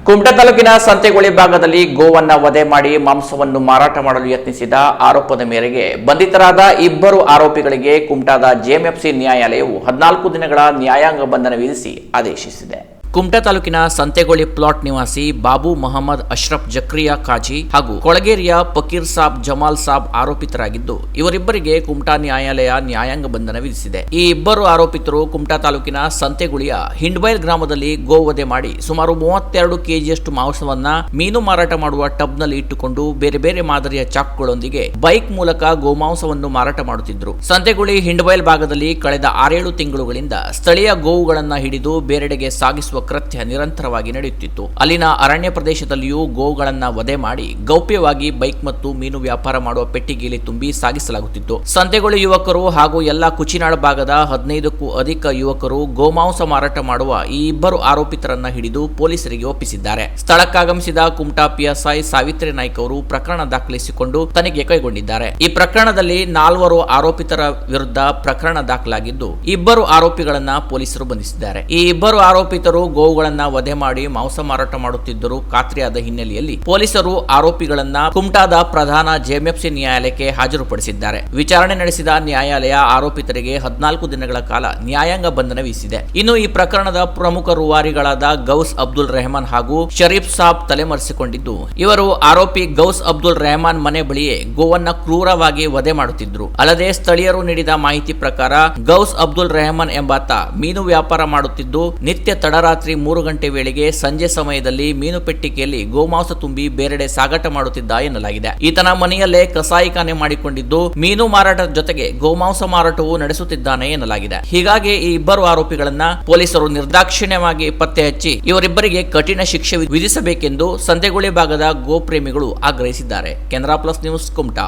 ಕುಮಟಾ ತಾಲೂಕಿನ ಸಂತೆಗುಳಿ ಭಾಗದಲ್ಲಿ ಗೋವನ್ನ ವಧೆ ಮಾಡಿ ಮಾಂಸವನ್ನು ಮಾರಾಟ ಮಾಡಲು ಯತ್ನಿಸಿದ ಆರೋಪದ ಮೇರೆಗೆ ಬಂಧಿತರಾದ ಇಬ್ಬರು ಆರೋಪಿಗಳಿಗೆ ಕುಮಟಾದ ಜೆಎಂಎಫ್ಸಿ ನ್ಯಾಯಾಲಯವು 14 ದಿನಗಳ ನ್ಯಾಯಾಂಗ ಬಂಧನ ವಿಧಿಸಿ ಆದೇಶಿಸಿದೆ. ಕುಮಟಾ ತಾಲೂಕಿನ ಸಂತೆಗುಳಿ ಪ್ಲಾಟ್ ನಿವಾಸಿ ಬಾಬು ಮೊಹಮ್ಮದ್ ಅಶ್ರಫ್ ಜಕ್ರಿಯಾ ಕಾಜಿ ಹಾಗೂ ಕೊಳಗೇರಿಯ ಫಕೀರ್ ಸಾಬ್ ಜಮಾಲ್ ಸಾಬ್ ಆರೋಪಿತರಾಗಿದ್ದು, ಇವರಿಬ್ಬರಿಗೆ ಕುಮಟಾ ನ್ಯಾಯಾಲಯ ನ್ಯಾಯಾಂಗ ಬಂಧನ ವಿಧಿಸಿದೆ. ಈ ಇಬ್ಬರು ಆರೋಪಿತರು ಕುಮಟಾ ತಾಲೂಕಿನ ಸಂತೆಗುಳಿಯ ಹಿಂಡ್ಬೈಲ್ ಗ್ರಾಮದಲ್ಲಿ ಗೋವಧೆ ಮಾಡಿ ಸುಮಾರು 32 ಕೆಜಿಯಷ್ಟು ಮಾಂಸವನ್ನ ಮೀನು ಮಾರಾಟ ಮಾಡುವ ಟಬ್ನಲ್ಲಿ ಇಟ್ಟುಕೊಂಡು ಬೇರೆ ಬೇರೆ ಮಾದರಿಯ ಚಾಕುಗಳೊಂದಿಗೆ ಬೈಕ್ ಮೂಲಕ ಗೋಮಾಂಸವನ್ನು ಮಾರಾಟ ಮಾಡುತ್ತಿದ್ದರು. ಸಂತೆಗುಳಿ ಹಿಂಡ್ಬೈಲ್ ಭಾಗದಲ್ಲಿ ಕಳೆದ 6-7 ತಿಂಗಳುಗಳಿಂದ ಸ್ಥಳೀಯ ಗೋವುಗಳನ್ನ ಹಿಡಿದು ಬೇರೆಡೆಗೆ ಸಾಗಿಸುವ ಕೃತ್ಯ ನಿರಂತರವಾಗಿ ನಡೆಯುತ್ತಿತ್ತು. ಅಲ್ಲಿನ ಅರಣ್ಯ ಪ್ರದೇಶದಲ್ಲಿಯೂ ಗೋವುಗಳನ್ನ ವಧೆ ಮಾಡಿ ಗೌಪ್ಯವಾಗಿ ಬೈಕ್ ಮತ್ತು ಮೀನು ವ್ಯಾಪಾರ ಮಾಡುವ ಪೆಟ್ಟಿಗೆಯಲ್ಲಿ ತುಂಬಿ ಸಾಗಿಸಲಾಗುತ್ತಿತ್ತು. ಸಂತೆಗುಳಿ ಯುವಕರು ಹಾಗೂ ಎಲ್ಲಾ ಕುಚಿನಾಳ ಭಾಗದ 15ಕ್ಕೂ ಅಧಿಕ ಯುವಕರು ಗೋಮಾಂಸ ಮಾರಾಟ ಮಾಡುವ ಈ ಇಬ್ಬರು ಆರೋಪಿತರನ್ನ ಹಿಡಿದು ಪೊಲೀಸರಿಗೆ ಒಪ್ಪಿಸಿದ್ದಾರೆ. ಸ್ಥಳಕ್ಕಾಗಮಿಸಿದ ಕುಮಟಾ ಪಿಎಸ್ಐ ಸಾವಿತ್ರಿ ನಾಯ್ಕ ಅವರು ಪ್ರಕರಣ ದಾಖಲಿಸಿಕೊಂಡು ತನಿಖೆ ಕೈಗೊಂಡಿದ್ದಾರೆ. ಈ ಪ್ರಕರಣದಲ್ಲಿ 4 ಆರೋಪಿತರ ವಿರುದ್ಧ ಪ್ರಕರಣ ದಾಖಲಾಗಿದ್ದು, ಇಬ್ಬರು ಆರೋಪಿಗಳನ್ನ ಪೊಲೀಸರು ಬಂಧಿಸಿದ್ದಾರೆ. ಈ ಇಬ್ಬರು ಆರೋಪಿತರು ಗೋವುಗಳನ್ನ ವಧೆ ಮಾಡಿ ಮಾಂಸ ಮಾರಾಟ ಮಾಡುತ್ತಿದ್ದರು ಖಾತ್ರಿಯಾದ ಹಿನ್ನೆಲೆಯಲ್ಲಿ ಪೊಲೀಸರು ಆರೋಪಿಗಳನ್ನ ಕುಮಟಾದ ಪ್ರಧಾನ ಜೆಎಂಎಫ್ಸಿ ನ್ಯಾಯಾಲಯಕ್ಕೆ ಹಾಜರುಪಡಿಸಿದ್ದಾರೆ. ವಿಚಾರಣೆ ನಡೆಸಿದ ನ್ಯಾಯಾಲಯ ಆರೋಪಿತರಿಗೆ 14 ದಿನಗಳ ಕಾಲ ನ್ಯಾಯಾಂಗ ಬಂಧನ ವಿಧಿಸಿದೆ. ಇನ್ನು ಈ ಪ್ರಕರಣದ ಪ್ರಮುಖ ರೂವಾರಿಗಳಾದ ಗೌಸ್ ಅಬ್ದುಲ್ ರೆಹಮಾನ್ ಹಾಗೂ ಶರೀಫ್ ಸಾಬ್ ತಲೆಮರೆಸಿಕೊಂಡಿದ್ದು, ಇವರು ಆರೋಪಿ ಗೌಸ್ ಅಬ್ದುಲ್ ರೆಹಮಾನ್ ಮನೆ ಬಳಿಯೇ ಗೋವನ್ನ ಕ್ರೂರವಾಗಿ ವಧೆ ಮಾಡುತ್ತಿದ್ರು. ಅಲ್ಲದೆ ಸ್ಥಳೀಯರು ನೀಡಿದ ಮಾಹಿತಿ ಪ್ರಕಾರ ಗೌಸ್ ಅಬ್ದುಲ್ ರೆಹಮಾನ್ ಎಂಬಾತ ಮೀನು ವ್ಯಾಪಾರ ಮಾಡುತ್ತಿದ್ದು, ನಿತ್ಯ ತಡರಾತ್ರಿ 3 ಗಂಟೆ ವೇಳೆಗೆ ಸಂಜೆ ಸಮಯದಲ್ಲಿ ಮೀನು ಪೆಟ್ಟಿಗೆಯಲ್ಲಿ ಗೋಮಾಂಸ ತುಂಬಿ ಬೇರೆಡೆ ಸಾಗಾಟ ಮಾಡುತ್ತಿದ್ದ ಎನ್ನಲಾಗಿದೆ. ಈತನ ಮನೆಯಲ್ಲೇ ಕಸಾಯಿಖಾನೆ ಮಾಡಿಕೊಂಡಿದ್ದು, ಮೀನು ಮಾರಾಟದ ಜೊತೆಗೆ ಗೋಮಾಂಸ ಮಾರಾಟವೂ ನಡೆಸುತ್ತಿದ್ದಾನೆ ಎನ್ನಲಾಗಿದೆ. ಹೀಗಾಗಿ ಈ ಇಬ್ಬರು ಆರೋಪಿಗಳನ್ನ ಪೊಲೀಸರು ನಿರ್ದಾಕ್ಷಿಣ್ಯವಾಗಿ ಪತ್ತೆ ಹಚ್ಚಿ ಇವರಿಬ್ಬರಿಗೆ ಕಠಿಣ ಶಿಕ್ಷೆ ವಿಧಿಸಬೇಕೆಂದು ಸಂತೆಗುಳಿ ಭಾಗದ ಗೋಪ್ರೇಮಿಗಳು ಆಗ್ರಹಿಸಿದ್ದಾರೆ. Canara plus news Kumta.